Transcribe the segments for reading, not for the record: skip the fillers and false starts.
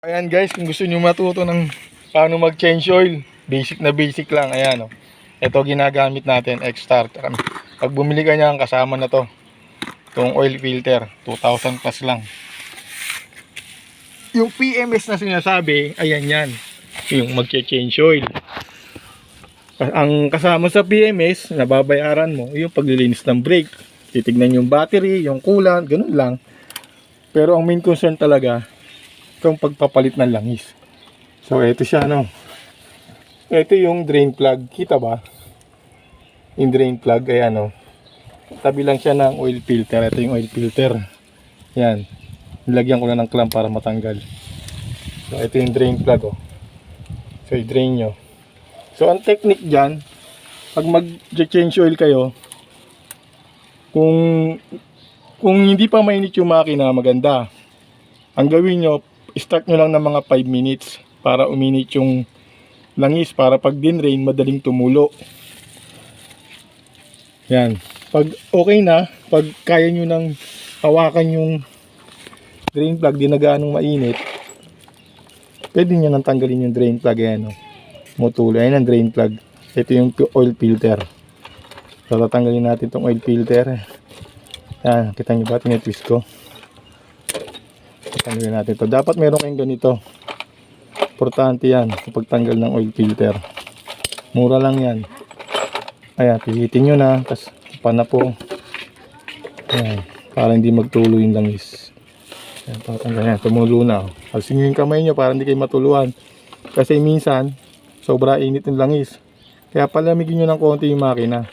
Ayan guys, kung gusto nyo matuto ng paano mag-change oil, basic na basic lang. Ayan o. Ito ginagamit natin, X-Star. Pag bumili ka niyan, kasama na to. Itong oil filter, 2,000 plus lang. Yung PMS na sinasabi, ayan yan. Yung mag-change oil. Ang kasama sa PMS, nababayaran mo, yung paglilinis ng brake. Titignan yung battery, yung coolant, ganun lang. Pero ang main concern talaga, itong pagpapalit ng langis. So ito siya, no. Ito yung drain plug, kita ba? Yung drain plug, ayan, no. Tabi lang siya ng oil filter. Ito yung oil filter. Yan. Nilagyan ko na ng clamp para matanggal. So ito yung drain plug, oh. So i-drain nyo. So ang technique dyan, pag mag-change oil kayo, kung hindi pa mainit yung makina, maganda. Ang gawin nyo, start nyo lang ng mga 5 minutes para uminit yung langis, para pag din-rain madaling tumulo. Yan. Pag okay na, pag kaya nyo nang hawakan yung drain plug, di na gaanong mainit, pwede nyo nang tanggalin yung drain plug. Yan, no? Mutulo. Ayan ang drain plug. Ito yung oil filter. So tatanggalin natin itong oil filter. Yan, kita nyo ba? Tinitwist ko. Tanggalin natin ito. Dapat meron kayong ganito. Importante yan kapag tanggal ng oil filter. Mura lang yan. Ayan, pilitin nyo na. Tapos pana po. Ayan, para hindi magtulo yung langis. Ayan, tatanggal yan. Tumulo na. Alsin nyo yung kamay nyo para hindi kayo matuluan. Kasi minsan, sobra init yung langis. Kaya palamigin nyo ng konti yung makina.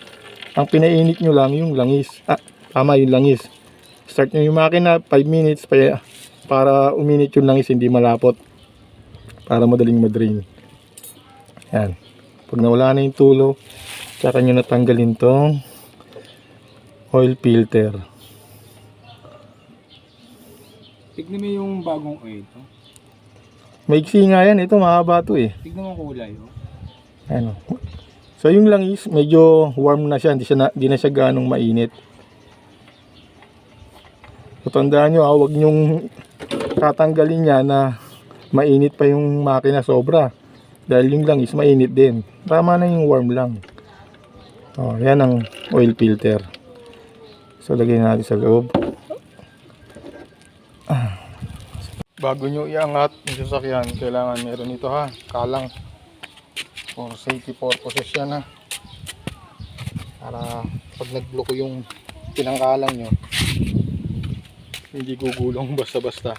Ang pinainit nyo lang yung langis. Tama yung langis. Start nyo yung makina, 5 minutes para uminit yung langis, hindi malapot, para madaling madrain. Yan. Pag nawala na yung tulo, tsaka nyo natanggalin tong oil filter. Tignan mo yung bagong oil to. Maiksi nga yan, ito mahaba to eh. Tignan mo kulay, oh. Ano. So yung langis, medyo warm na siya, hindi na siya ganong mainit. So tandaan nyo, huwag nyong tatanggalin niya na mainit pa yung makina sobra, dahil yung langis mainit din. Tama na yung warm lang. Yan ang oil filter. So lagyan natin sa loob. Bago nyo iangat yung sasakyan, kailangan meron ito, ha, kalang. For safety purposes yan, ha, para pag nagloko yung pinangkalang nyo, hindi gugulong basta-basta.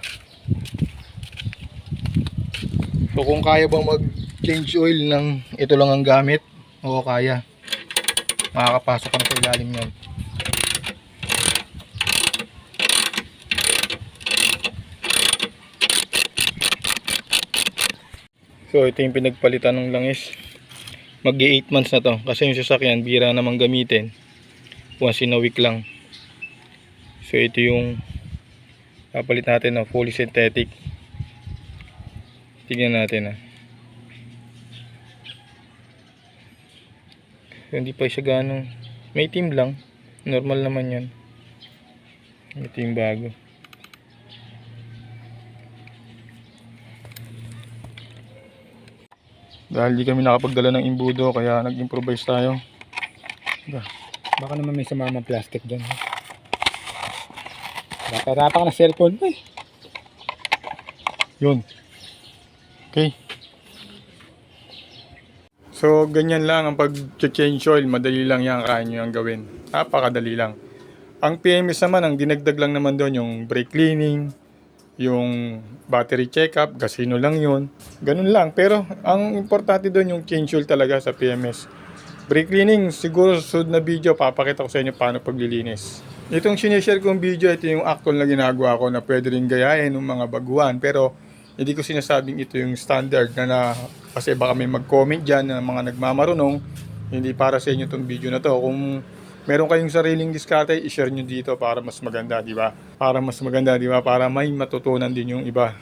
So kung kaya bang mag-change oil ng ito lang ang gamit, oo, kaya. Makakapasok ka na sa ilalim yan. So ito yung pinagpalitan ng langis. Mag-8 months na to. Kasi yung sasakyan, bira namang gamitin. Once in a week lang. So ito yung papalit natin na fully synthetic. Tignan natin, ha. So, hindi pa siya ganong may itim lang. Normal naman yan. Ito yung bago. Dahil di kami nakapagdala ng imbudo, kaya nag-improvise tayo. Baka naman may sumamang plastic dyan. Rata-rata ka na cellphone mo, eh. Yun. Okay. So, ganyan lang ang pag-change oil. Madali lang yan, kaya nyo yung gawin. Napakadali lang. Ang PMS naman, ang dinagdag lang naman doon, yung brake cleaning, yung battery check-up, gasino lang yun. Ganun lang. Pero, ang importante doon yung change oil talaga sa PMS. Brake cleaning, siguro susunod na video, papakita ko sa inyo paano paglilinis. Itong sinishare kong video, ito yung actual na ginagawa ko na pwede rin gayahin ng mga baguhan. Pero, hindi ko sinasabing ito yung standard kasi baka may mag-comment dyan na mga nagmamarunong. Hindi para sa inyo itong video na to. Kung meron kayong sariling diskarte, i-share nyo dito para mas maganda, di ba? Para mas maganda, di ba? Para may matutunan din yung iba.